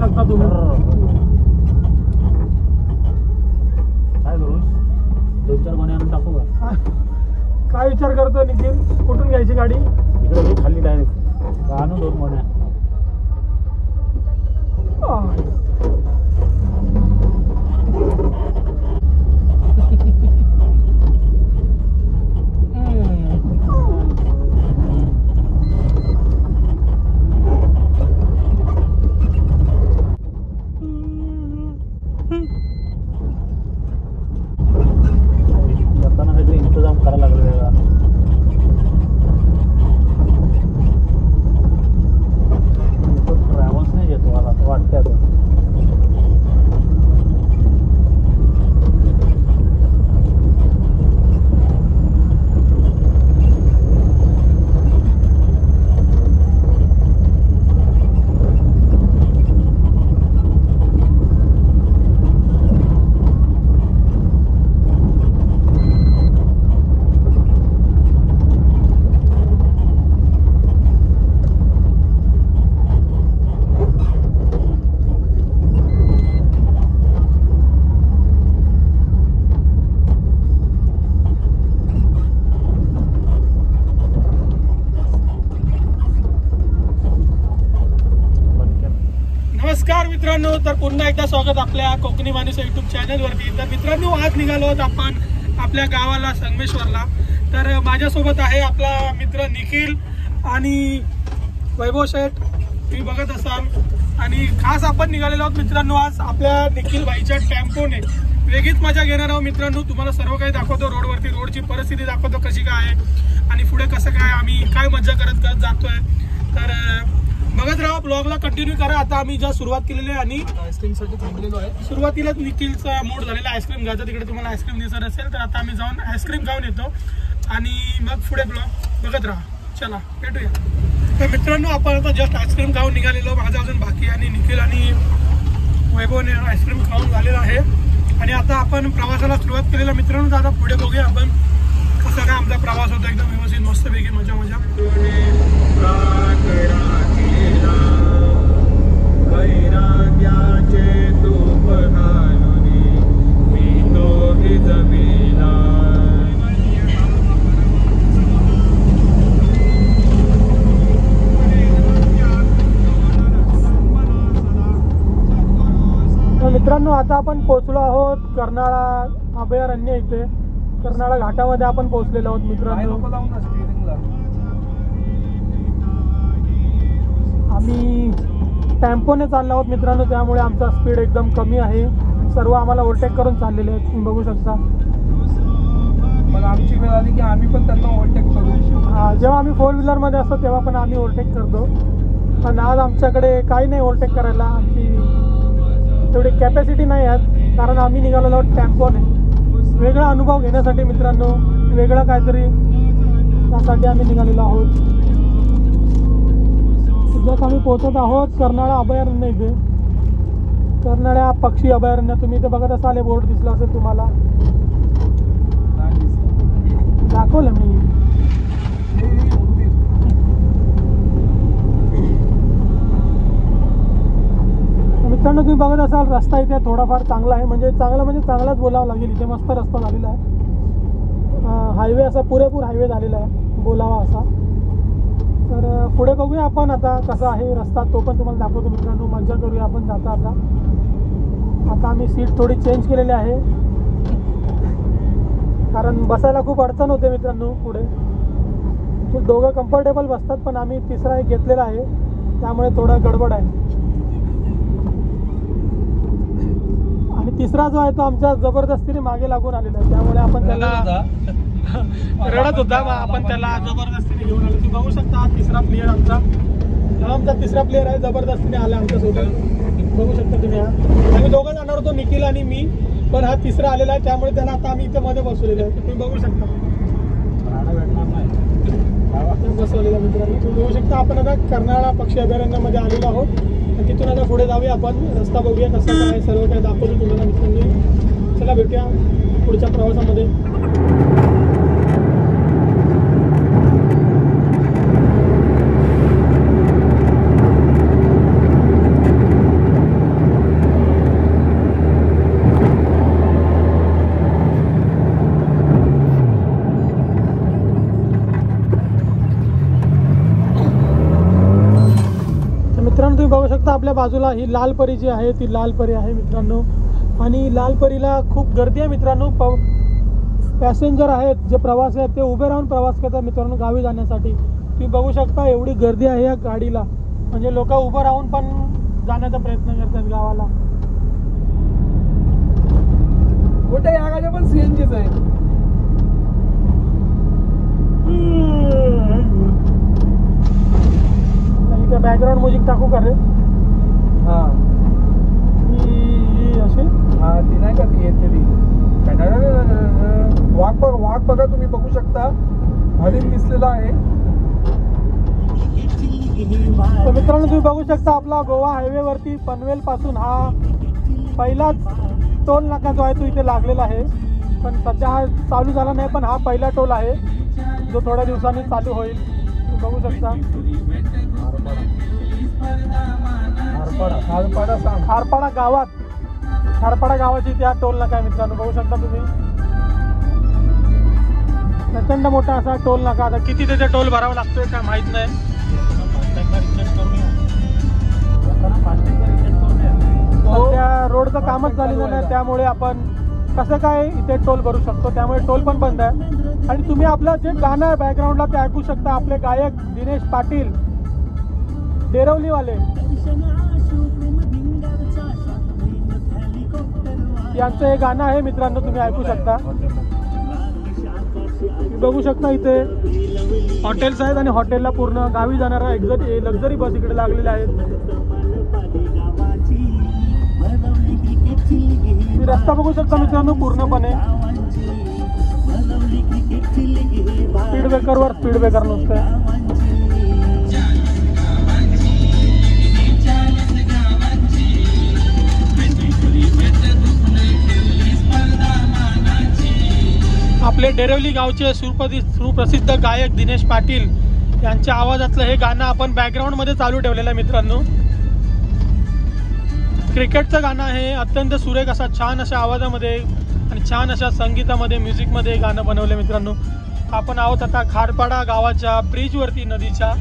शकता तुम्ही. काय करू 2-4 गोण्या आणून टाकू का? काय विचार करतो निखिल, कुठून घ्यायची गाडी? इकडे खाली डायरेक्ट आणू 2 गोण्या. जाताना काहीतरी इंतजाम करायला लागला वेगळा. ट्रॅव्हल्स नाही येतो मला असं वाटतं आता. नमस्कार मित्रांनो, तर पुन्हा एकदा स्वागत आपल्या कोकणी माणूस युट्यूब चॅनलवरती. तर मित्रांनो, आज निघालो आहोत आपण आपल्या गावाला संगमेश्वरला. तर माझ्यासोबत आहे आपला मित्र निखिल आणि वैभव शेठ, तुम्ही बघत असाल. आणि खास आपण निघालेलो आहोत मित्रांनो आज आपल्या निखिल भाईच्या टेम्पोने. वेगळीच मजा घेणार आहोत मित्रांनो. तुम्हाला सर्व काही दाखवतो रोडवरती, रोडची परिस्थिती दाखवतो कशी काय आहे आणि पुढे कसं काय आम्ही काय मजा करत करत जातोय. तर बघत राहा, ब्लॉगला कंटिन्यू करा. आता आम्ही ज्या सुरुवात केलेली आहे आणि आईस्क्रीमसाठी थांबलेलो आहे. सुरुवातीलाच निखिलचा मूड झालेला आईस्क्रीम घ्यायचा. तिकडे तुम्हाला आईस्क्रीम दिसत असेल तर आता आम्ही जाऊन आईस्क्रीम खाऊन येतो आणि मग पुढे ब्लॉग बघत राहा. चला भेटूया. तर मित्रांनो, आपण आता जस्ट आईस्क्रीम खाऊन निघालेलो. माझा अजून बाकी आणि निखिल आणि वैभवने आईस्क्रीम खाऊन झालेला आहे आणि आता आपण प्रवासाला सुरुवात केलेला मित्रांनो. तर आता पुढे बघूया आपण कसा काय आमचा प्रवास होता. एकदम व्यवस्थित मस्तपैकी मजा मजा. मित्रांनो, आता आपण पोहोचलो आहोत कर्नाळा अभयारण्य इथे. कर्नाळा घाटामध्ये आपण पोहोचलेलो आहोत मित्रांनो. आम्ही टेम्पोने चाललो आहोत मित्रांनो, त्यामुळे आमचा स्पीड एकदम कमी आहे. सर्व आम्हाला ओव्हरटेक करून चाललेले आहेत, तुम्ही बघू शकता. मग आमची वेळ आली की आम्ही पण त्यांना ओव्हरटेक करू. हां, जेव्हा आम्ही 4 व्हीलरमध्ये असतो तेव्हा पण आम्ही ओव्हरटेक करतो. पण आज आमच्याकडे काही नाही ओव्हरटेक करायला. आमची तेवढी कॅपॅसिटी नाही आहे कारण आम्ही निघालेलो आहोत टेम्पोने. वेगळा अनुभव घेण्यासाठी मित्रांनो, वेगळं काहीतरी त्यासाठी आम्ही निघालेलो आहोत. जसं आम्ही पोहोचत आहोत कर्नाळा अभयारण्य इथे. कर्नाळा पक्षी अभयारण्य. तुम्ही इथे बघत असाल, हे बोर्ड दिसला असेल तुम्हाला, दाखवलं मी. मित्रांनो, तुम्ही बघत असाल रस्ता इथे थोडाफार चांगला आहे. म्हणजे चांगलाच बोलावं लागेल. इथे मस्त रस्ता झालेला आहे. हायवे असा पुरेपूर हायवे झालेला आहे बोलावा असा. तर पुढे बघूया आपण आता कसा आहे रस्ता, तो पण तुम्हाला दाखवतो मित्रांनो. मजा करूया आपण जाता आता आम्ही सीट थोडी चेंज केलेली आहे कारण बसायला खूप अडचण होते मित्रांनो. पुढे दोघं कम्फर्टेबल बसतात पण आम्ही तिसरा एक घेतलेला आहे त्यामुळे थोडं गडबड आहे. आणि तिसरा जो आहे तो आमच्या जबरदस्तीने मागे लागून आलेला आहे, त्यामुळे आपण त्याला रडत होता. आपण त्याला जबरदस्तीने घेऊन आलो. तुम्ही बघू शकता तिसरा प्लेयर आमचा तिसरा प्लेयर आहे, जबरदस्तीने आला आमच्यासोबत. बघू शकता तुम्ही. आम्ही दोघं जाणार होतो, निखिल आणि मी, पण हा तिसरा आलेला आहे त्यामुळे त्याला आता आम्ही इथे मध्ये बसवलेलं आहे. तुम्ही बघू शकता बसवलेला मित्रांनो. तुम्ही बघू शकता आपण आता कर्नाळा पक्षी अभयारण्यामध्ये आलेलो आहोत. तिथून आता पुढे जाऊया आपण, रस्ता बघूया कसा काय, सर्व काय दाखवतो तुम्हाला मित्रांनो. चला भेटूया पुढच्या प्रवासामध्ये. शकता आपल्या बाजूला ही लाल परी जी आहे ती लाल परी आहे मित्रांनो. आणि लाल परीला खूप गर्दी आहे मित्रांनो. पॅसेंजर आहेत जे प्रवासी आहेत ते उभे राहून प्रवास करतात मित्रांनो गावी जाण्यासाठी. तुम्ही बघू शकता एवढी गर्दी आहे या गाडीला, म्हणजे लोक उभं राहून पण जाण्याचा प्रयत्न करतात गावाला. कुठे या गाड्या पण सीएनजीच आहे. इथे बॅकग्राऊंड म्युझिक टाकू का रे? हा ही अशी हा ती नाही का ती येते ती वाघ बघा तुम्ही बघू शकता हरिण दिसलेला आहे. तर मित्रांनो तुम्ही बघू शकता आपला गोवा हायवे वरती पनवेल पासून हा पहिलाच टोल नाका जो आहे तो इथे लागलेला आहे. पण सध्या हा चालू झाला नाही, पण हा पहिला टोल आहे जो थोड्या दिवसांनी चालू होईल. तुम्ही बघू शकता खारपाडा गावाची त्या टोल नाका आहे मित्रांनो. बघू शकता तुम्ही प्रचंड मोठा असा टोल नाका. आता किती त्याचा टोल भरावा लागतोय काय माहित नाही. सध्या रोडचं कामच झालेलं नाही, त्यामुळे आपण कसं काय इथे टोल भरू शकतो, त्यामुळे टोल पण बंद आहे. आणि तुम्ही आपलं जे गाणं आहे बॅकग्राऊंडला ते ऐकू शकता. आपले गायक दिनेश पाटील डेरवलीवाले यांचं हे गाणं आहे मित्रांनो, तुम्ही ऐकू शकता. बघू शकता इथे हॉटेल्स आहेत आणि हॉटेलला पूर्ण गावी जाणारा लक्झरी बस इकडे लागलेल्या आहेत. रस्ता बघू शकता मित्रांनो पूर्णपणे स्पीड ब्रेकर नुसतं. आपले डेरवली गावचे सुप्रसिद्ध गायक दिनेश पाटील यांच्या आवाजातलं हे गाणं आपण बॅकग्राऊंड मध्ये चालू ठेवलेलं आहे मित्रांनो. क्रिकेटचं गाणं आहे. अत्यंत सुरेख असा छान अशा आवाजामध्ये आणि छान अशा संगीतामध्ये म्युझिकमध्ये गाणं बनवलं मित्रांनो. आपण आहोत आता खारपाडा गावाच्या ब्रिजवरती नदीच्या.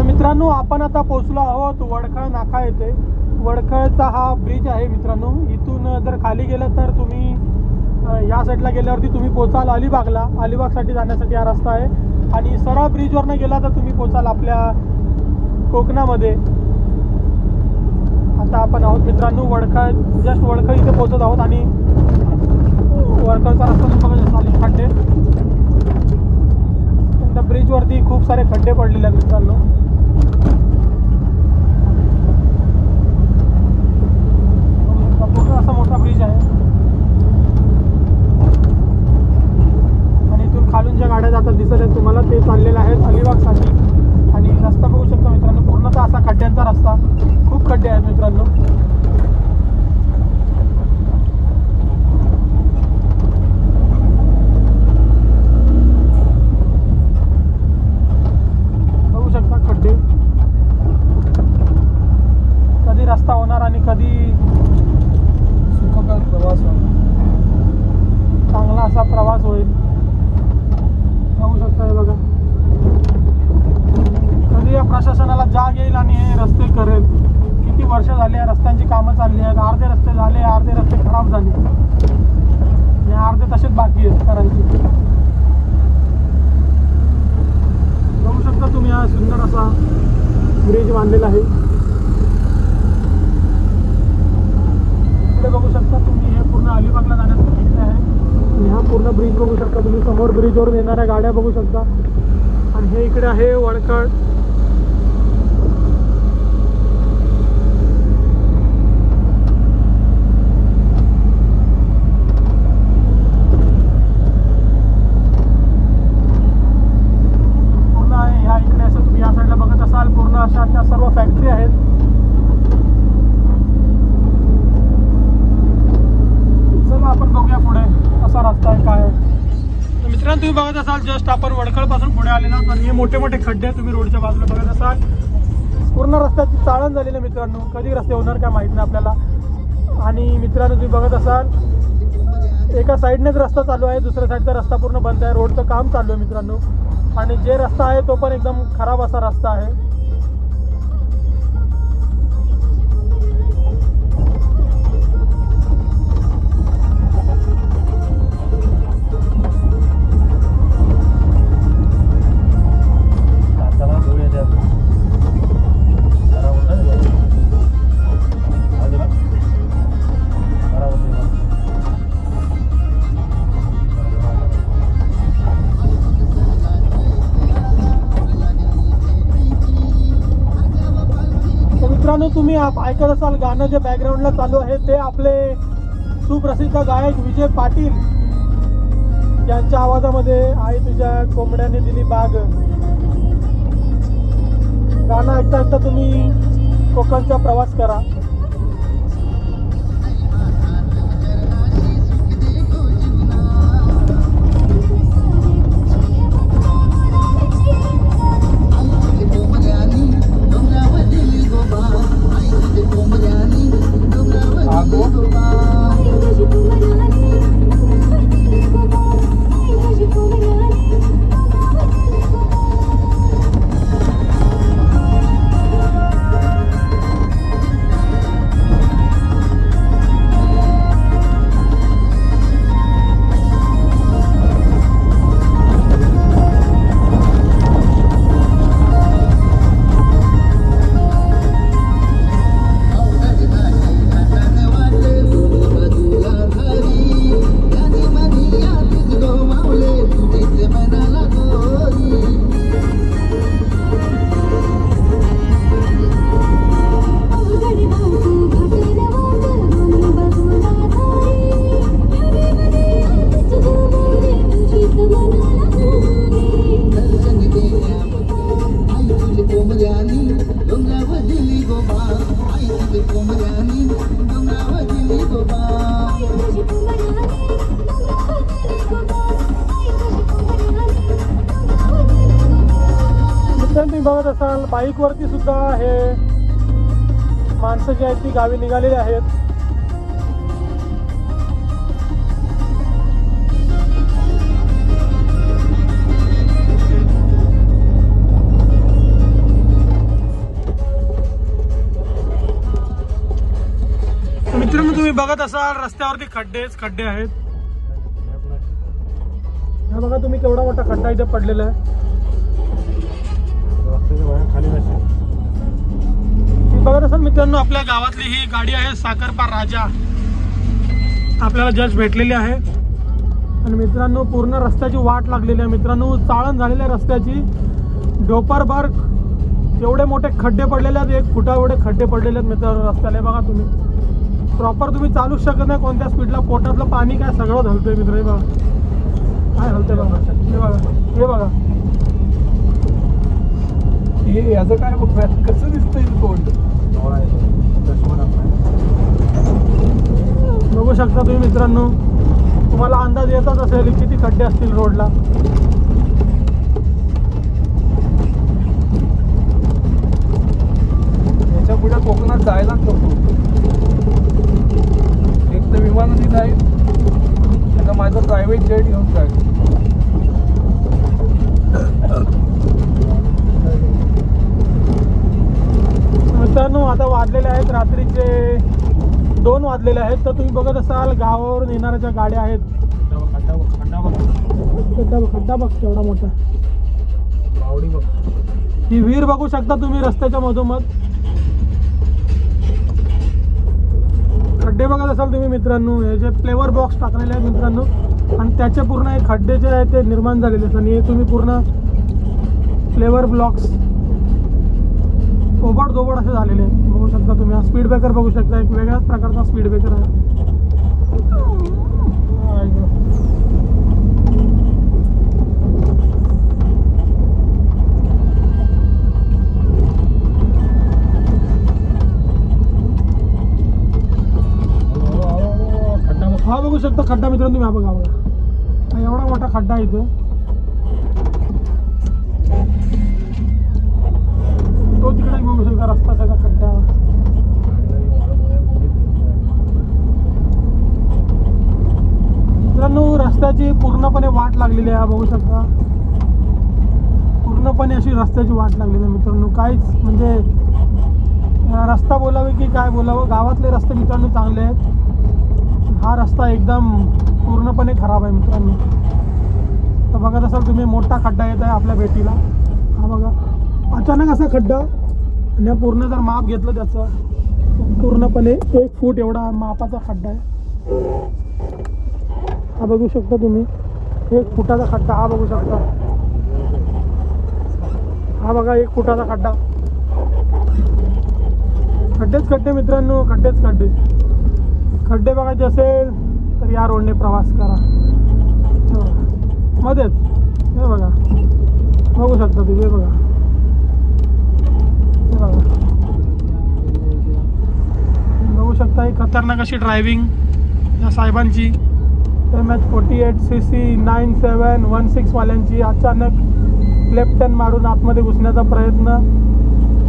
मित्रांनो आपण आता पोहोचलो आहोत वडखळ नाका येथे. वडखळचा हा ब्रिज आहे मित्रांनो. इथून जर खाली गेलं तर तुम्ही या साईडला गेल्यावरती तुम्ही पोचाल अलिबागला. अलिबागसाठी जाण्यासाठी हा रस्ता आहे. आणि सरळ ब्रिजवरनं गेला तर तुम्ही पोचाल आपल्या कोकणामध्ये. आता आपण आहोत मित्रांनो वडखळ, जस्ट वडखळ इथे पोहोचत आहोत. आणि वडखळचा रस्ता बघा चालेल खड्डे. त्या ब्रिजवरती खूप सारे खड्डे पडलेले आहेत मित्रांनो. असा मोठा ब्रिज आहे. आणि इथून खालून ज्या गाड्या जातात दिसत आहेत तुम्हाला ते चाललेले आहेत अलिबागसाठी. आणि रस्ता बघू शकता मित्रांनो पूर्णतः असा खड्ड्यांचा रस्ता. खूप खड्डे आहेत मित्रांनो. बघू शकता खड्डे. कधी रस्ता होणार आणि कधी सुखकर प्रवास होईल, चांगला असा प्रवास होईल. बघू शकता हे बघा. कधी या प्रशासनाला जाग येईल आणि हे रस्ते करेल. किती वर्ष झाली या रस्त्यांची कामं चालली आहेत. अर्धे रस्ते झाले, अर्धे रस्ते खराब झाले आणि अर्धे तसेच बाकी आहेत करायचे. बघू शकता तुम्ही हा सुंदर असा ब्रिज बांधलेला आहे. इकडे बघू शकता तुम्ही हे पूर्ण अलिबागला जाण्यासाठी आहे. आणि हा पूर्ण ब्रिज बघू शकता तुम्ही. समोर ब्रिजवरून येणाऱ्या गाड्या बघू शकता. आणि हे इकडे आहे वडखळ. पूर्ण आहे ह्या इकडे असं तुम्ही या साईडला बघत असाल पूर्ण अशा त्या सर्व फॅक्टरी आहेत. तुम्ही बघत असाल जस्ट आपण वडखळ पासून पुढे आलेलो आहोत आणि हे मोठे मोठे खड्डे तुम्ही रोडच्या बाजूला बघत असाल. पूर्ण रस्त्याची चाळण झालेली आहे मित्रांनो. कधी रस्ते होणार काय माहित नाही आपल्याला. आणि मित्रांनो तुम्ही बघत असाल एका साईडनेच रस्ता चालू आहे, दुसऱ्या साईडचा रस्ता पूर्ण बंद आहे. रोडचं काम चालू आहे मित्रांनो. आणि जे रस्ता आहे तो पण एकदम खराब असा रस्ता आहे. मित्रांनो तुम्ही ऐकत असाल गाणं जे बॅकग्राऊंडला चालू आहे ते आपले सुप्रसिद्ध गायक विजय पाटील यांच्या आवाजामध्ये आहे तुझ्या कोंबड्याने दिली बाग. गाणं ऐकता ऐकता तुम्ही कोकणचा प्रवास करा. तुम्ही बघत असाल बाईकवरती सुद्धा हे माणसं जी आहेत ती गावी निघालेली आहेत. मित्रांनो तुम्ही बघत असाल रस्त्यावरती खड्डे आहेत. हा बघा तुम्ही केवढा मोठा खड्डा इथे पडलेला आहे. बघत असाल मित्रांनो आपल्या गावातली ही गाडी आहे साखरपा राजा आपल्याला जस्ट भेटलेली आहे. आणि मित्रांनो पूर्ण रस्त्याची वाट लागलेली आहे मित्रांनो. चाळण झालेल्या रस्त्याची डोपरभर एवढे मोठे खड्डे पडलेले आहेत. 1 फुटा एवढे खड्डे पडलेले आहेत मित्रांनो रस्त्याला. बघा तुम्ही प्रॉपर तुम्ही चालूच शकत नाही कोणत्या स्पीडला. पोटातलं पाणी काय सगळं घालतोय मित्र. हे बघा काय घालतोय बघा. हे बघा हे याचं काय बघ कसं दिसतंय तोंड. बघू शकता तुम्ही मित्रांनो. तुम्हाला अंदाज येतच असेल किती खड्डे असतील रोडला. याच्या पुढे कोकणात जायलाच नको. एक तर विमान तिथं आहे, आता माझं प्रायव्हेट जेट घेऊन जायचं. मित्रांनो आता वाजलेले आहेत रात्रीचे 2 वाजलेले आहेत. तर तुम्ही बघत असाल गावावरून येणाऱ्या ज्या गाड्या आहेत. खड्डा बघ केवढा मोठा. ही विहीर बघू शकता तुम्ही रस्त्याच्या मधोमध. खड्डे बघत असाल तुम्ही मित्रांनो. हे जे फ्लेवर बॉक्स टाकलेले आहेत मित्रांनो आणि त्याचे पूर्ण हे खड्डे जे आहेत ते निर्माण झालेले आहेत. आणि हे तुम्ही पूर्ण फ्लेवर ब्लॉक्स ओबड असे झालेले आहेत. बघू शकता तुम्ही. हा स्पीड ब्रेकर बघू शकता. एक वेगळ्याच प्रकारचा स्पीड ब्रेकर आहे. हा बघू शकता खड्डा मित्रांनो तुम्ही. हा बघा हा एवढा मोठा खड्डा आहे इथे. तो तिकडे बघू शकता रस्ता सगळा खड्डा. मित्रांनो रस्त्याची पूर्णपणे वाट लागलेली आहे बघू शकता. पूर्णपणे अशी रस्त्याची वाट लागलेली आहे मित्रांनो. काहीच म्हणजे रस्ता बोलावे की काय बोलावं. गावातले रस्ते मित्रांनो चांगले आहेत. हा रस्ता एकदम पूर्णपणे खराब आहे मित्रांनो. तर बघत असाल तुम्ही मोठा खड्डा येत आहे आपल्या भेटीला. हा बघा अचानक असा खड्डा आणि पूर्ण जर माप घेतलं त्याचं पूर्णपणे 1 फूट एवढा मापाचा खड्डा आहे. हा बघू शकता तुम्ही 1 फुटाचा खड्डा. हा बघू शकता. हा बघा 1 फुटाचा खड्डा. खड्डेच खड्डे मित्रांनो. खड्डेच खड्डे. खड्डे बघायचे असेल तर या रोडने प्रवास करा. मध्येच हे बघा बघू शकता तुम्ही. बघा हे बघा बघू शकता. ही खतरनाक अशी ड्रायव्हिंग या साहेबांची MH48cc 9716 वाल्यांची. अचानक लेफ्ट टर्न मारून आतमध्ये घुसण्याचा प्रयत्न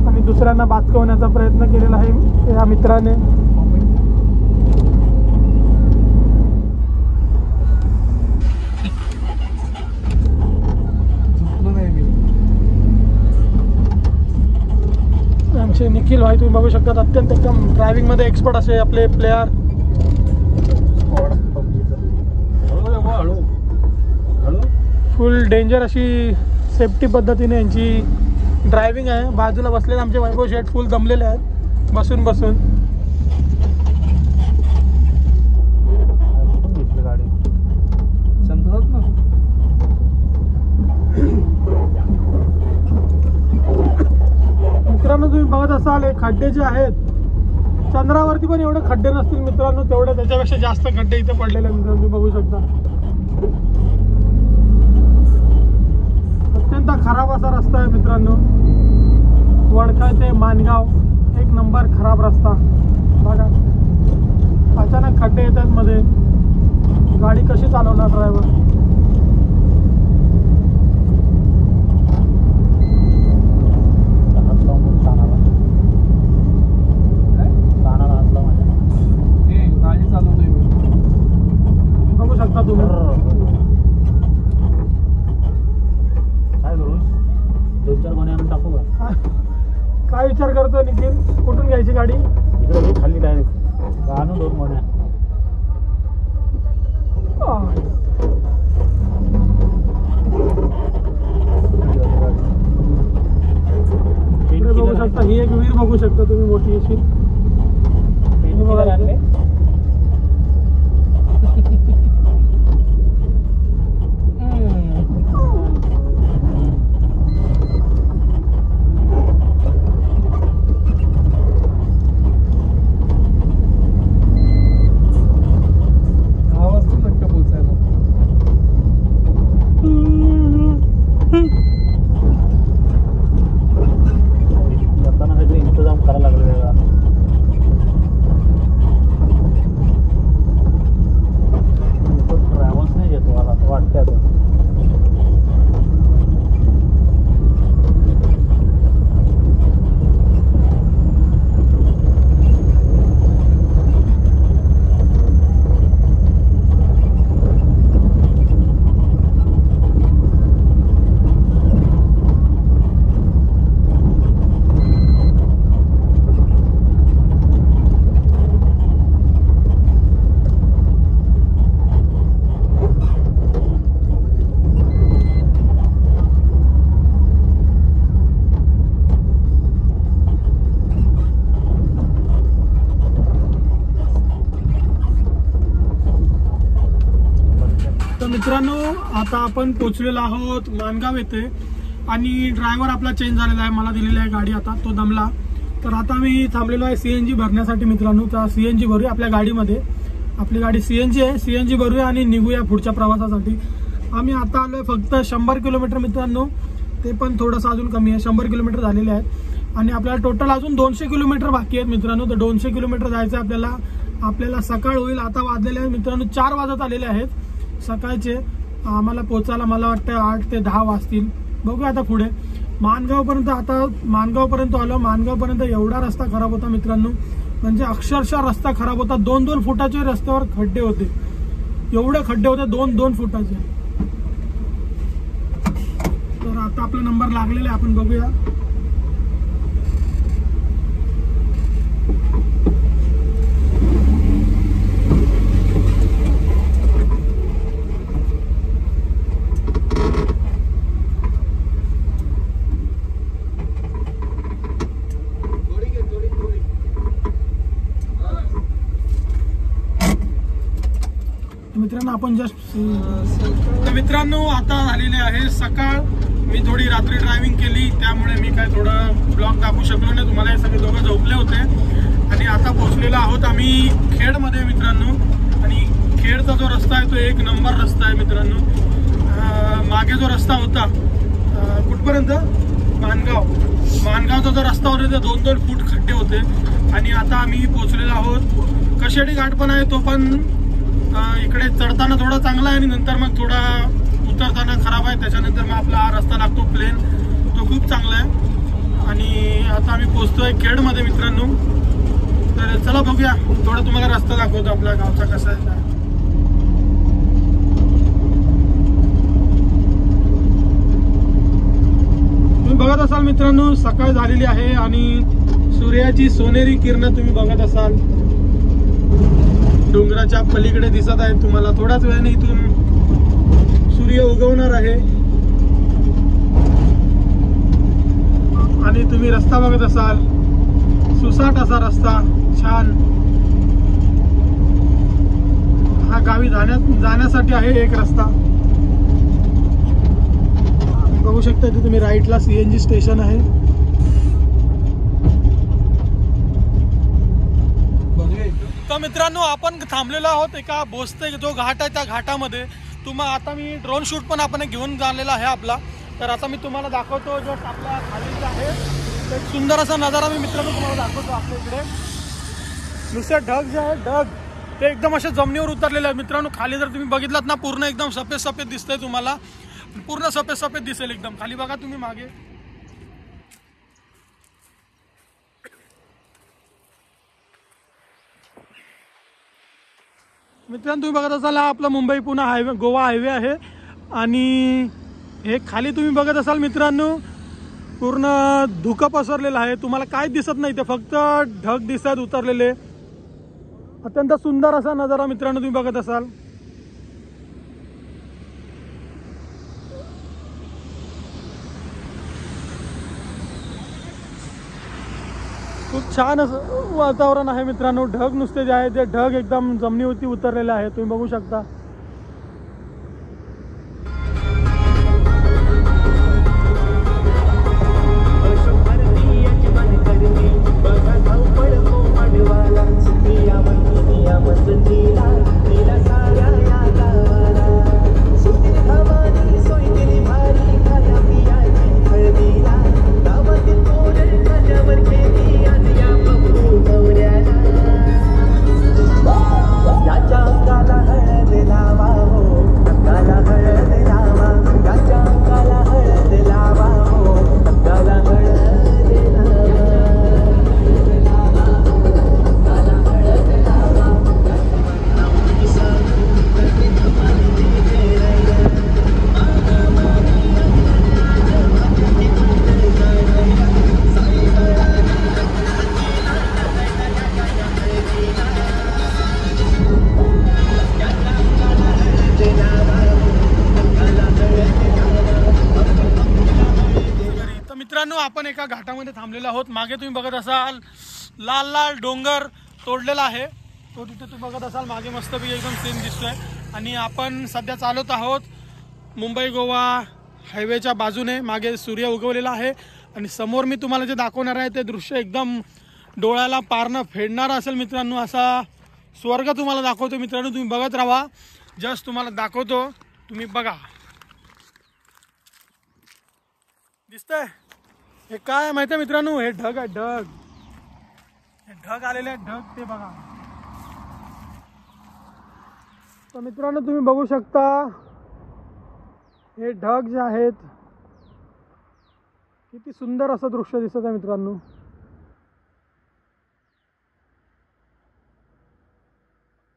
आणि दुसऱ्यांना बाचकवण्याचा प्रयत्न केलेला आहे या मित्राने. आमचे निखिल भाई तुम्ही बघू शकता. अत्यंत एकदम ड्रायव्हिंग मध्ये एक्सपर्ट असे आपले प्लेयर. फुल डेंजर अशी सेफ्टी पद्धतीने यांची ड्रायव्हिंग आहे. बाजूला बसलेले आमचे वैभव शेठ फुल दमलेले आहेत बसून बसून. गाडी चंद्रात ना. मित्रांनो तुम्ही बघत असाल हे खड्डे जे आहेत चंद्रावरती पण एवढे खड्डे नसतील मित्रांनो. तेवढे त्याच्यापेक्षा जास्त खड्डे इथे पडलेले मित्रांनो तुम्ही बघू शकता. अत्यंत खराब असा रस्ता आहे मित्रांनो. वडखळ ते माणगाव 1 नंबर खराब रस्ता. बघा अचानक खड्डे येतात मध्ये. गाडी कशी चालवणार ड्रायव्हर. गाडी चालवतोय मी. बघू शकता तुम्ही. काय करू 2-4 गोण्या आणून टाकू का. काय विचार करतो निखिल. कुठून घ्यायची गाडी. इकडे घे खाली डायरेक्ट आणू 2 गोण्या. इकडे बघू शकता ही एक विहीर बघू शकता तुम्ही मोठी अशी. हे बघा आणले जाताना काहीतरी इंतजाम करायला लागला वेगळा. ट्रॅव्हल्स नाही येतो मला असं वाटतं आता. तर मित्रांनो आता आपण पोचलेलो आहोत माणगाव येथे आणि ड्रायव्हर आपला चेंज झालेला आहे. मला दिलेली आहे गाडी आता. तो दमला. तर आता मी थांबलेलो आहे CNG भरण्यासाठी मित्रांनो. तर CNG भरूया आपल्या गाडीमध्ये. आपली गाडी CNG आहे. CNG भरूया आणि निघूया पुढच्या प्रवासासाठी. आम्ही आता आलोय फक्त 100 किलोमीटर मित्रांनो. ते पण थोडंसं अजून कमी आहे. 100 किलोमीटर झालेले आहेत आणि आपल्याला टोटल अजून 200 किलोमीटर बाकी आहेत मित्रांनो. तर 200 किलोमीटर जायचं आपल्याला सकाळ होईल. आता वाजलेले आहेत मित्रांनो 4 वाजत आलेले आहेत सकाळचे. आम्हाला पोचायला मला वाटतं 8 ते 10 वाजतील. बघूया आता पुढे. माणगावपर्यंत. आता माणगावपर्यंत आलो. माणगावपर्यंत एवढा रस्ता खराब होता मित्रांनो, म्हणजे अक्षरशः रस्ता खराब होता. 2-2 फुटाचे रस्त्यावर खड्डे होते. एवढे खड्डे होते 2-2 फुटाचे. तर आता आपला नंबर लागलेला आहे, आपण बघूया. मित्रांनो आपण जस्ट मित्रांनो आता झालेले आहे सकाळ. मी थोडी रात्री ड्रायव्हिंग केली, त्यामुळे मी काय थोडं ब्लॉग दाखवू शकलो नाही तुम्हाला. हे सगळे दोघं झोपले होते आणि आता पोहोचलेलो आहोत आम्ही खेडमध्ये मित्रांनो. आणि खेडचा जो रस्ता आहे तो एक नंबर रस्ता आहे मित्रांनो. मागे जो रस्ता होता कुठपर्यंत माणगावचा जो रस्ता होता ते 2-2 फूट खड्डे होते. आणि आता आम्ही पोहोचलेलो आहोत. कशेडी घाट पण आहे, तो पण इकडे चढताना थोडा चांगला आहे आणि नंतर मग थोडा उतरताना खराब आहे. त्याच्यानंतर मग आपला हा रस्ता लागतो प्लेन, तो खूप चांगला आहे. आणि आता आम्ही पोहोचतोय खेडमध्ये मित्रांनो. तर चला बघूया, थोडा तुम्हाला रस्ता दाखवतो आपल्या गावचा कसा आहे. तुम्ही बघत असाल मित्रांनो सकाळ झालेली आहे आणि सूर्याची सोनेरी किरणं तुम्ही बघत असाल. डोंगराच्या पलीकडे दिसत आहे तुम्हाला. थोड्याच वेळाने इथून सूर्य उगवणार आहे आणि तुम्ही रस्ता बघत असाल. सुसाट असा रस्ता, छान. हा गावी जाण्यासाठी आहे एक रस्ता. बघू शकता इथे तुम्ही राईटला CNG स्टेशन आहे. तर मित्रांनो आपण थांबलेलो आहोत एका भोसते जो घाट आहे त्या घाटामध्ये. आता मी ड्रोन शूट पण आपण घेऊन झालेला आहे आपला. तर आता मी तुम्हाला दाखवतो जो आपल्या खाली आहे एक सुंदर असा नजारा मी मित्रांनो तुम्हाला दाखवतो. आपल्या इकडे नुसते ढग जे आहे ढग ते एकदम असे जमिनीवर उतरलेले आहेत मित्रांनो. खाली जर तुम्ही बघितलात ना पूर्ण एकदम सफेद सफेद दिसतंय तुम्हाला. पूर्ण सफेद सफेद दिसेल एकदम. खाली बघा तुम्ही मागे. मित्रांनो तुम्ही बघत असाल हा आपला मुंबई पुणे हायवे गोवा हायवे आहे. आणि हे खाली तुम्ही बघत असाल मित्रांनो पूर्ण धुकं पसरलेलं आहे. तुम्हाला काय दिसत नाही, ते फक्त ढग दिसत उतरलेले. अत्यंत सुंदर असा नजारा मित्रांनो तुम्ही बघत असाल. खूप छान असं वातावरण आहे मित्रांनो. ढग नुसते जे आहे ते ढग एकदम जमिनीवरती उतरलेले आहे, तुम्ही बघू शकता. आपण एका घाटामध्ये थांबलेलो आहोत. मागे तुम्ही बघत असाल लाल लाल डोंगर तोडलेला आहे, तो तिथे तुम्ही बघत असाल मागे मस्तपैकी एकदम सीन दिसतोय. आणि आपण सध्या चालत आहोत मुंबई गोवा हायवेच्या बाजूने. मागे सूर्य उगवलेला आहे आणि समोर मी तुम्हाला जे दाखवणार आहे ते दृश्य एकदम डोळ्याला पारणं फेडणारं असेल मित्रांनो. असा स्वर्ग तुम्हाला दाखवतो मित्रांनो. तुम्ही बघत राहा, जस्ट तुम्हाला दाखवतो, तुम्ही बघा. दिसतंय हे काय माहिती आहे मित्रांनो? हे ढग आहे, ढग. हे ढग आलेले आहेत, ढग ते बघा. तर मित्रांनो तुम्ही बघू शकता हे ढग जे आहेत किती सुंदर असं दृश्य दिसत आहे मित्रांनो.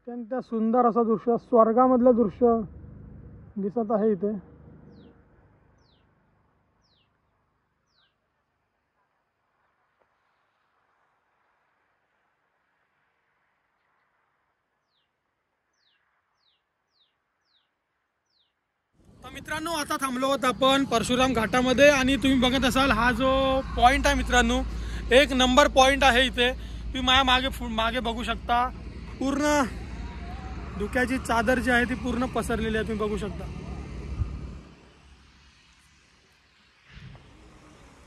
अत्यंत सुंदर असं दृश्य, स्वर्गामधलं दृश्य दिसत आहे इथे. तर मित्रांनो आता थांबलो आहोत आपण परशुराम घाटामध्ये आणि तुम्ही बघत असाल हा जो पॉइंट आहे मित्रांनो, एक नंबर पॉइंट आहे इथे. तुम्ही माझ्या मागे बघू शकता, पूर्ण धुक्याची चादर जी आहे ती पूर्ण पसरलेली आहे, तुम्ही बघू शकता.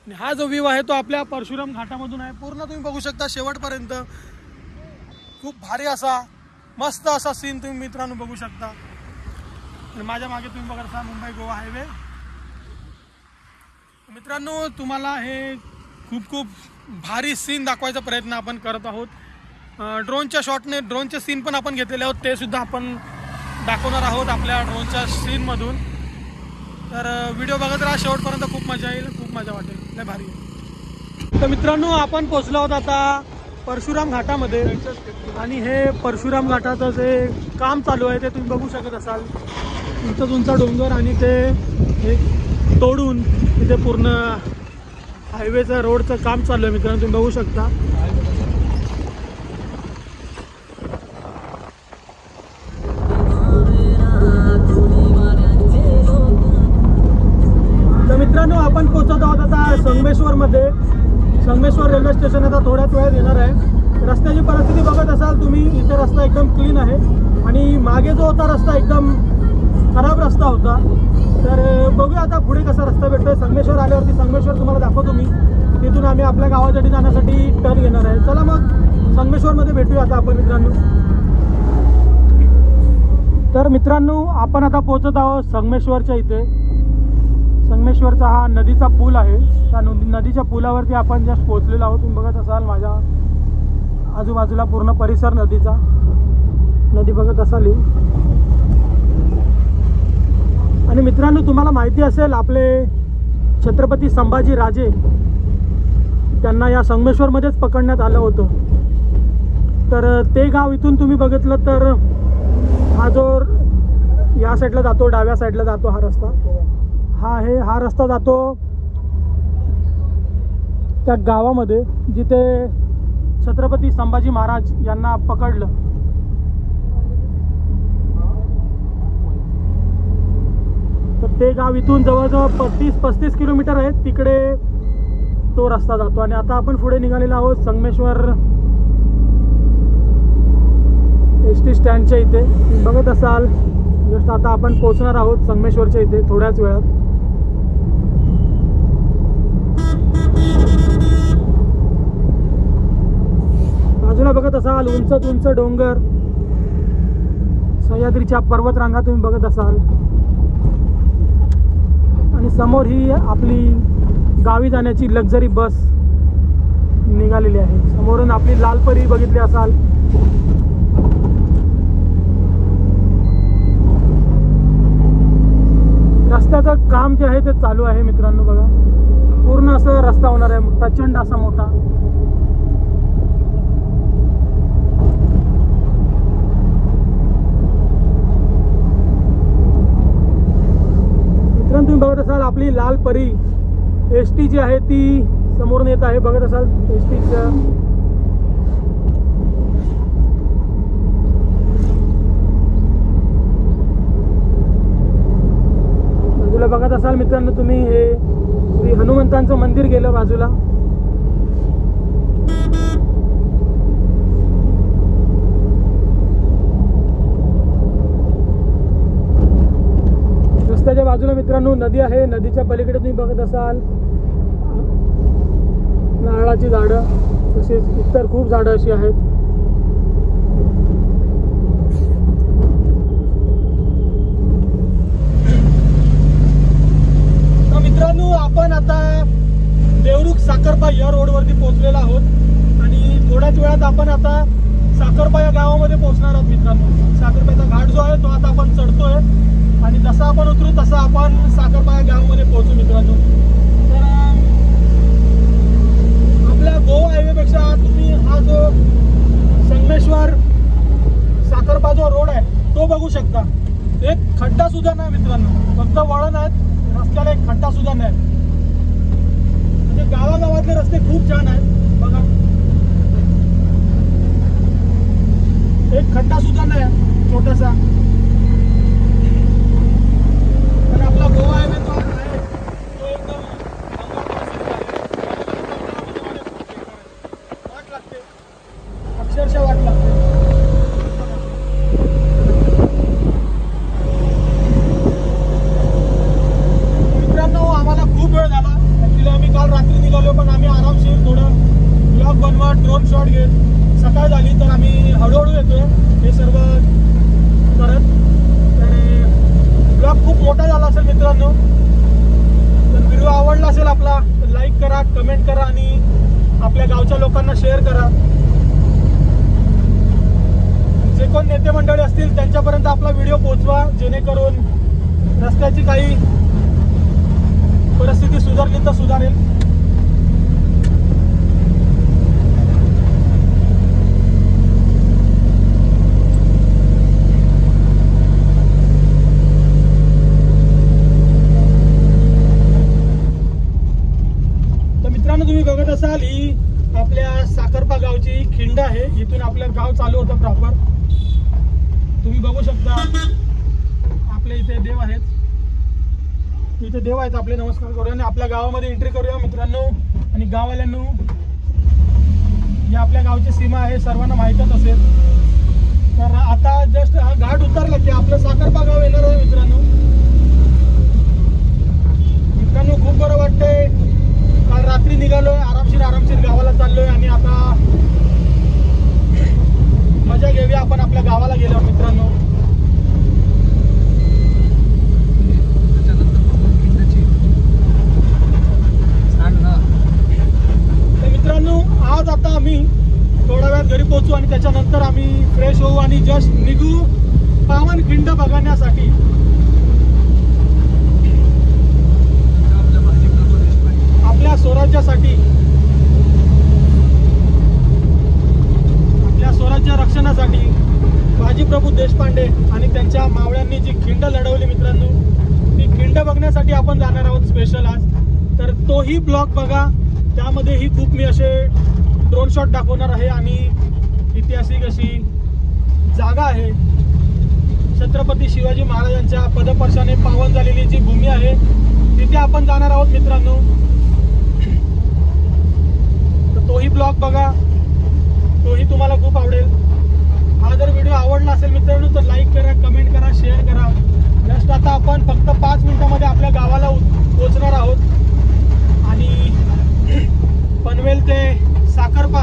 आणि हा जो व्ह्यू आहे तो आपल्या परशुराम घाटामधून आहे, पूर्ण तुम्ही बघू शकता शेवटपर्यंत. खूप भारी असा मस्त असा सीन तुम्ही मित्रांनो बघू शकता. आणि माझ्या मागे तुम्ही बघत असाल मुंबई गोवा हायवे. मित्रांनो तुम्हाला हे खूप खूप भारी सीन दाखवायचा प्रयत्न आपण करत आहोत. ड्रोनच्या शॉटने ड्रोनचे सीन पण आपण घेतलेले आहोत, ते सुद्धा आपण दाखवणार आहोत आपल्या ड्रोनच्या सीनमधून. तर व्हिडिओ बघत राहा शेवटपर्यंत, खूप मजा येईल, खूप मजा वाटेल, लय भारी आहे. तर मित्रांनो आपण पोचलो आहोत आता परशुराम घाटामध्ये. आणि हे परशुराम घाटाचं जे काम चालू आहे ते तुम्ही बघू शकत असाल. उंच डोंगर आणि ते हे तोडून तिथे पूर्ण हायवेचं रोडचं काम चालू आहे मित्रांनो, तुम्ही बघू शकता. तर मित्रांनो आपण पोहोचत आहोत आता संगमेश्वरमध्ये. संगमेश्वर रेल्वे स्टेशन आता थोड्याच वेळात येणार आहे. रस्त्याची परिस्थिती बघत असाल तुम्ही, इथे रस्ता एकदम क्लीन आहे आणि मागे जो होता रस्ता एकदम खराब रस्ता होता. तर बघूया आता पुढे कसा रस्ता भेटतोय. संगमेश्वर आल्यावरती संगमेश्वर तुम्हाला दाखवतो मी, तिथून आम्ही आपल्या गावासाठी जाण्यासाठी टर्न घेणार आहे. चला मग संगमेश्वरमध्ये भेटूया आता आपण मित्रांनो. तर मित्रांनो आपण आता पोहोचत आहोत संगमेश्वरच्या इथे. संगमेश्वरचा हा नदीचा पूल आहे, त्या नदीच्या पुलावरती आपण जस्ट पोहोचलेलो आहोत. तुम्ही बघत असाल माझ्या आजूबाजूला पूर्ण परिसर नदीचा, नदी बघत असाल. आणि मित्रांनो तुम्हाला माहिती असेल आपले छत्रपती संभाजी राजे, त्यांना या संगमेश्वरमध्येच पकडण्यात आलं होतं. तर ते गाव इथून तुम्ही बघितलं तर हा जो या साईडला जातो, डाव्या साईडला जातो हा रस्ता, हा रस्ता जातो त्या गावामध्ये जिथे छत्रपती संभाजी महाराज यांना पकडलं. तर ते गाव इथून जवळजवळ 35 किलोमीटर आहे, तिकडे तो रस्ता जातो. आणि आता आपण पुढे निघालेलो आहोत संगमेश्वर ST स्टँडच्या इथे. बघत असाल जस्ट आता आपण पोहोचणार आहोत संगमेश्वरच्या इथे थोड्याच वेळात. बाजूला बघत असाल उंच डोंगर, सह्याद्रीच्या पर्वतरांगा तुम्ही बघत असाल. आणि समोर ही आपली गावी जाण्याची लक्झरी बस निघालेली आहे. समोरून आपली लालपरी बघितली असाल. रस्त्याचं काम जे आहे ते चालू आहे मित्रांनो. बघा पूर्ण असं रस्ता होणार आहे, प्रचंड असा मोठा. मित्रांनो तुम्ही बघत असाल आपली लालपरी ST जी आहे ती समोरून येत आहे. बघत असाल STचं बाजूला बघत असाल मित्रांनो तुम्ही हे श्री हनुमंतांचं मंदिर गेलं बाजूला. रस्त्याच्या बाजूला मित्रांनो नदी आहे. नदीच्या पलीकडे तुम्ही बघत असाल नारळाची झाडं, तसेच इतर खूप झाडं अशी आहेत. मित्रांनो आपण आता देवरुख साखरपा या रोडवरती पोहोचलेलो आहोत आणि थोड्याच वेळात आपण आता साखरपा या गावामध्ये पोहोचणार आहोत मित्रांनो. साखरपाचा घाट जो आहे तो आता आपण चढतोय आणि जसा आपण उतरू तसा आपण साखरपा या गावामध्ये पोहोचू मित्रांनो. तर एक खड्डा सुद्धा नाही मित्रांनो, फक्त वळण आहेत, रस्त्याला एक खड्डा सुद्धा नाही. म्हणजे गावागावातले रस्ते खूप छान आहेत बघा, एक खड्डा सुद्धा नाही छोटासा. आणि आपला गोवा हायवे जो आहे तो एकदम वाट लागते, अक्षरशः वाट लागते. मित्रांनो आम्हाला खूप वेळ झाला. ऍक्च्युली आम्ही काल रात्री निघालो, पण आम्ही आरामशीर थोडं ब्लॉग बनवत ड्रोन शॉट घेत सकाळ झाली, तर आम्ही हळूहळू येतोय हे सर्व करत. तर ब्लॉग खूप मोठा झाला असेल मित्रांनो. तर व्हिडिओ आवडला असेल आपला तर लाईक करा, कमेंट करा आणि आपल्या गावच्या लोकांना शेअर करा. जे कोण नेते मंडळी असतील त्यांच्यापर्यंत आपला व्हिडिओ पोहोचवा, जेणेकरून रस्त्याची काही परिस्थिती सुधारली तर सुधारेल. तुम्ही बघत असाल ही आपल्या साखरपा गावची खिंड आहे. इथून आपलं गाव चालू होतं प्रॉपर. तुम्ही बघू शकता आपल्या इथे देव आहेत, इथे देव आहेत आपले. नमस्कार करूया आणि आपल्या गावामध्ये एंट्री करूया मित्रांनो. आणि गाववाल्यांनो, ही आपल्या गावची सीमा आहे, सर्वांना माहीतच असेल. तर आता जस्ट हा घाट उतरला की आपलं साखरपा गाव येणार आहे मित्रांनो. मित्रांनो खूप बरं वाटतंय. काल रात्री निघालोय, आरामशीर गावाला चाललोय आणि आता मजा घेऊया आपण आपल्या गावाला गेलो मित्रांनो. तर मित्रांनो आज आता आम्ही थोड्या वेळात घरी पोहोचू आणि त्याच्यानंतर आम्ही फ्रेश होऊ आणि जस्ट निघू पावनखिंड बघण्यासाठी. आपल्या स्वराज्यासाठी, आपल्या स्वराज्य रक्षणासाठी बाजीप्रभू देशपांडे आणि त्यांच्या मावळ्यांनी जी खिंड लढवली मित्रांनो, ती खिंड बघण्यासाठी आपण जाणार आहोत स्पेशल आज. तर तोही ब्लॉग बघा, त्यामध्येही खूप मी असे ड्रोन शॉट दाखवणार आहे आणि ऐतिहासिक अशी जागा आहे. छत्रपती शिवाजी महाराजांच्या पदस्पर्शाने पावन झालेली जी भूमी आहे तिथे आपण जाणार आहोत मित्रांनो. तोही ब्लॉग बघा, तोही तुम्हाला खूप आवडेल. हा जर व्हिडिओ आवडला असेल मित्रांनो तर लाईक करा, कमेंट करा, शेअर करा. जस्ट आता आपण फक्त 5 मिनिटांमध्ये आपल्या गावाला पोहोचणार आहोत आणि पनवेल ते साखरपा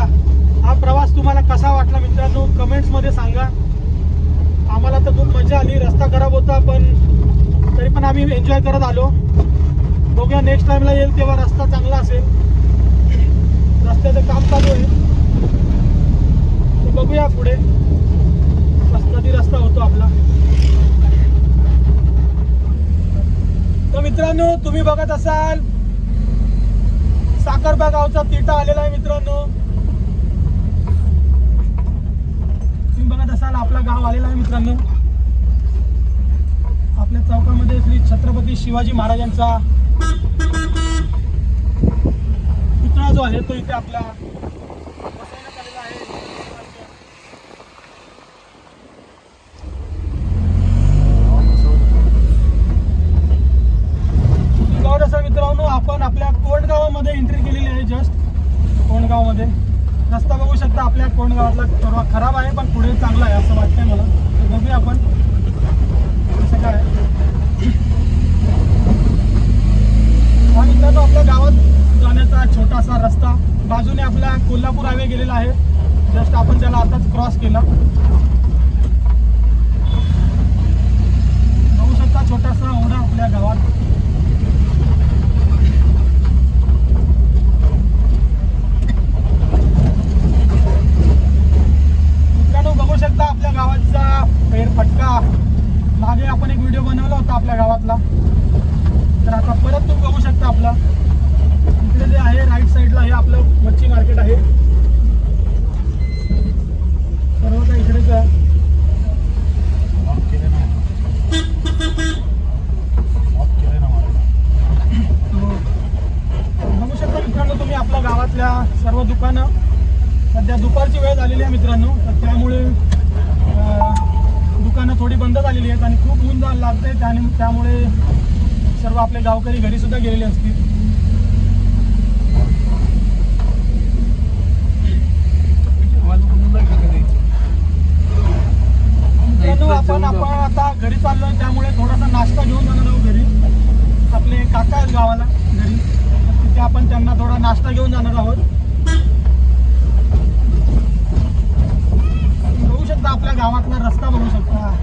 हा प्रवास तुम्हाला कसा वाटला मित्रांनो कमेंट्समध्ये सांगा. आम्हाला तर खूप मजा आली. रस्ता खराब होता पण तरी पण आम्ही एन्जॉय करत आलो. बघूया नेक्स्ट टाइमला येईल तेव्हा रस्ता चांगला असेल. रस्त्याचं काम चालू आहे, तर बघूया पुढे कधी रस्ता होतो आपला. तर मित्रांनो तुम्ही बघत असाल साखरपा गावचा तिठा आलेला आहे मित्रांनो. तुम्ही बघत असाल आपला गाव आलेला आहे मित्रांनो. आपल्या चौकामध्ये श्री छत्रपती शिवाजी महाराजांचा पुतळा जो आहे तो इथे आपला बसवण्यात आलेला आहे. गाव असा मित्रांनो आपण आपल्या कोंडगावामध्ये एंट्री केलेली आहे. जस्ट कोंडगावमध्ये रस्ता बघू शकता. आपल्या कोंडगावातला थोडा खराब आहे पण पुढे चांगला आहे असं वाटतंय मला. तर बघूया आपण कसं काय. हा मित्रांनो आपल्या गावात जाण्याचा छोटासा रस्ता, बाजूने आपला कोल्हापूर हायवे गेलेला आहे. जस्ट आपण त्याला आताच क्रॉस केला. बघू शकता छोटासा ओढा आपल्या गावात. मित्रांनो बघू शकता आपल्या गावाचा फेरफटका. मागे आपण एक व्हिडिओ बनवला होता आपल्या गावातला, तर आता परत तुम्ही बघू शकता आपला इकडे जे आहे राईट साईडला हे आपलं मच्छी मार्केट आहे. सर्व काही इकडेच आहे. सुद्धा लागते त्यामुळे सर्व आपले गावकरी घरी सुद्धा गेलेले असतील. मित्रांनो आपण आता घरी चाललोय त्यामुळे थोडासा नाश्ता घेऊन जाणार आहोत घरी. आपले काका आहेत गावाला घरी, तिथे आपण त्यांना थोडा नाश्ता घेऊन जाणार आहोत. बघू शकता आपल्या गावातला रस्ता बघू शकता,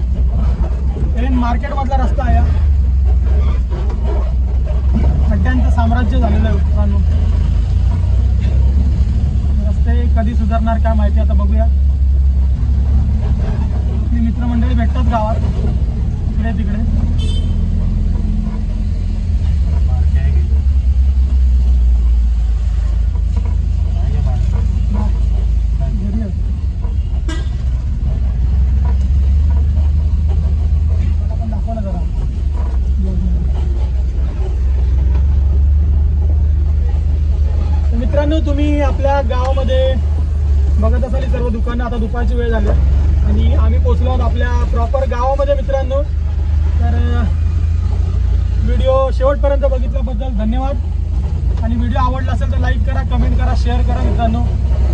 ट्रेन मार्केट मधला रस्ता आहे. खड्ड्यांचं साम्राज्य झालेलं आहे मित्रांनो. रस्ते कधी सुधारणार काय माहिती, आता बघूया. आपली मित्रमंडळी भेटतात गावात इकडे तिकडे. मित्रांनो तुम्ही आपल्या गावामध्ये बघत असाल सर्व दुकानं. आता दुपारची वेळ झाली आणि आम्ही पोचलो आहोत आपल्या प्रॉपर गावामध्ये मित्रांनो. तर व्हिडिओ शेवटपर्यंत बघितल्याबद्दल धन्यवाद. आणि व्हिडिओ आवडला असेल तर लाईक करा, कमेंट करा, शेअर करा मित्रांनो.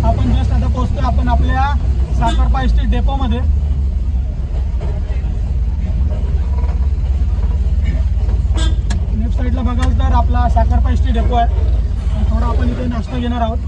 आपण जस्ट आता पोचतोय आपण आपल्या साखरपा एस टी डेपोमध्ये. लेफ्ट साईडला बघाल तर आपला साखरपा एस टी डेपो आहे. थोडा आपण इथे नाश्ता घेणार आहोत.